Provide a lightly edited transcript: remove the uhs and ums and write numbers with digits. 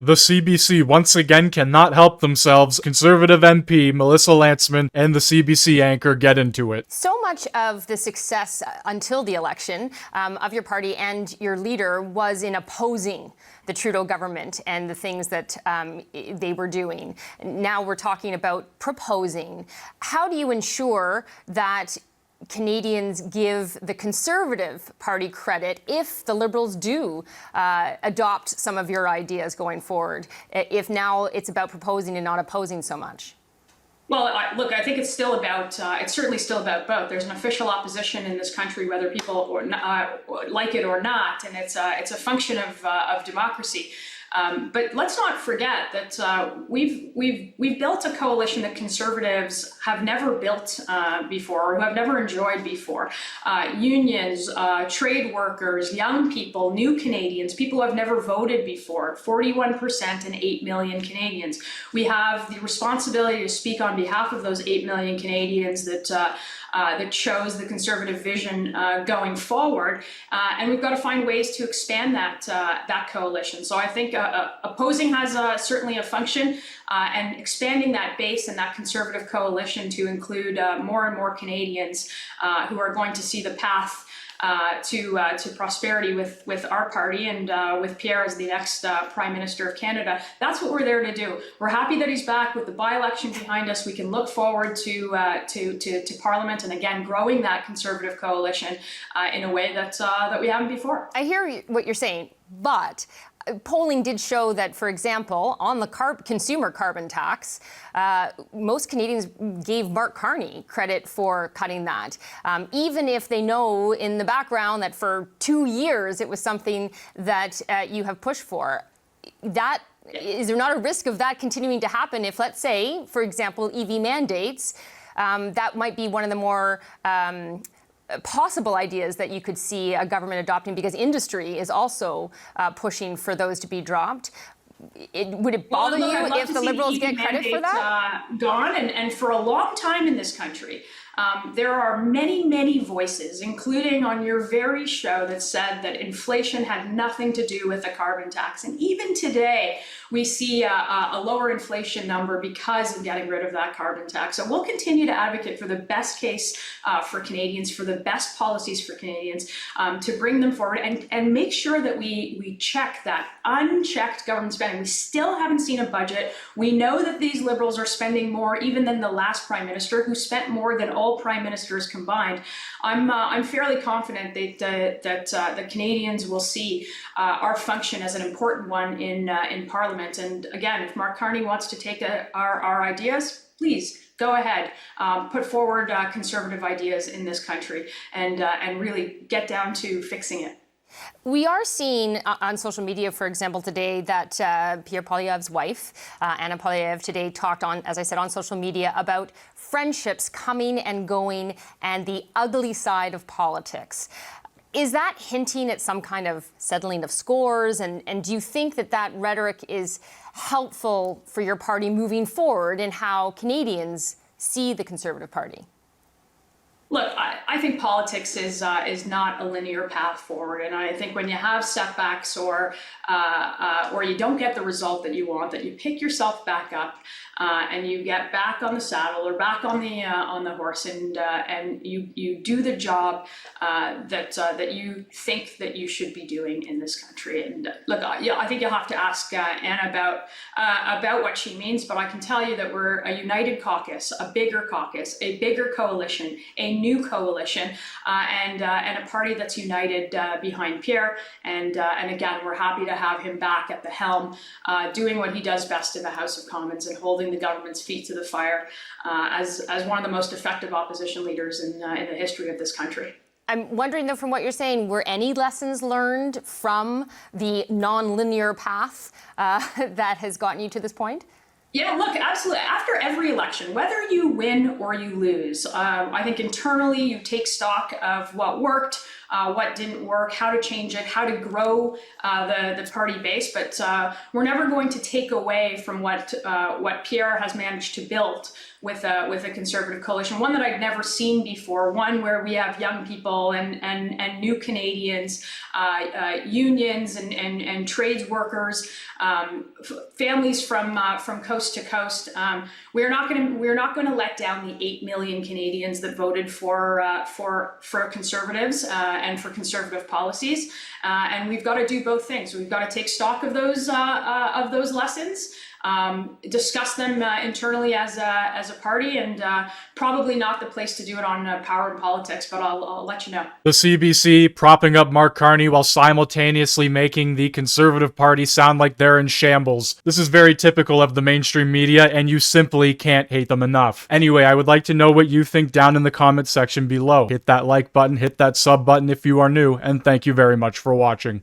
The CBC once again cannot help themselves. Conservative MP Melissa Lantsman and the CBC anchor get into it. So much of the success until the election of your party and your leader was in opposing the Trudeau government and the things that they were doing. Now we're talking about proposing. How do you ensure that Canadians give the Conservative Party credit if the Liberals do adopt some of your ideas going forward, if now it's about proposing and not opposing so much? Well, look, I think it's still about, it's certainly still about both. There's an official opposition in this country, whether people like it or not, and it's a function of democracy. But let's not forget that we've built a coalition that Conservatives have never built before, or who have never enjoyed before. Unions, trade workers, young people, new Canadians, people who have never voted before, 41% and 8 million Canadians. We have the responsibility to speak on behalf of those 8 million Canadians that chose the Conservative vision going forward, and we've got to find ways to expand that coalition. So I think opposing has certainly a function, and expanding that base and that Conservative coalition to include more and more Canadians who are going to see the path to prosperity with our party and with Pierre as the next Prime Minister of Canada. That's what we're there to do. We're happy that he's back with the by-election behind us. We can look forward to Parliament and again growing that Conservative coalition in a way that we haven't before. I hear what you're saying, but polling did show that, for example, on the consumer carbon tax, most Canadians gave Mark Carney credit for cutting that, even if they know in the background that for 2 years it was something that you have pushed for. Is there not a risk of that continuing to happen if, let's say, for example, EV mandates, that might be one of the more possible ideas that you could see a government adopting, because industry is also pushing for those to be dropped? Would it bother you if the Liberals get credit for that? Gone, and for a long time in this country, there are many voices, including on your very show, that said that inflation had nothing to do with the carbon tax. And even today, we see a lower inflation number because of getting rid of that carbon tax. So we'll continue to advocate for the best case for Canadians, for the best policies for Canadians, to bring them forward and make sure that we check that unchecked government spending. We still haven't seen a budget. We know that these Liberals are spending more even than the last Prime Minister, who spent more than all Prime Ministers combined. I'm fairly confident that Canadians will see our function as an important one in Parliament. And again, if Mark Carney wants to take our ideas, please go ahead, put forward Conservative ideas in this country, and really get down to fixing it. We are seeing on social media, for example, today that Pierre Poilievre's wife, Anna Poilievre, today talked on, as I said, on social media about friendships coming and going and the ugly side of politics. Is that hinting at some kind of settling of scores? And do you think that rhetoric is helpful for your party moving forward in how Canadians see the Conservative Party? Look, I think politics is not a linear path forward, and I think when you have setbacks or you don't get the result that you want, that you pick yourself back up and you get back on the saddle or back on the horse, and you do the job that you think that you should be doing in this country. And look, I think you'll have to ask Anna about what she means, but I can tell you that we're a united caucus, a bigger coalition, a new coalition, and a party that's united behind Pierre. And again, we're happy to have him back at the helm, doing what he does best in the House of Commons and holding the government's feet to the fire as one of the most effective opposition leaders in the history of this country. I'm wondering, though, from what you're saying, were any lessons learned from the non-linear path that has gotten you to this point? Yeah, look, absolutely. After every election, whether you win or you lose, I think internally you take stock of what worked, what didn't work, how to change it, how to grow the party base. But we're never going to take away from what Pierre has managed to build with a conservative coalition, one that I'd never seen before, one where we have young people and new Canadians, unions and trades workers, families from coast to coast. We're not going to let down the 8 million Canadians that voted for conservatives and for conservative policies. And we've got to do both things. We've got to take stock of those lessons. Discuss them internally as a party, and probably not the place to do it on Power and Politics, but I'll let you know. The CBC propping up Mark Carney while simultaneously making the Conservative Party sound like they're in shambles. This is very typical of the mainstream media, and you simply can't hate them enough. Anyway, I would like to know what you think down in the comment section below. Hit that like button, hit that sub button if you are new, and thank you very much for watching.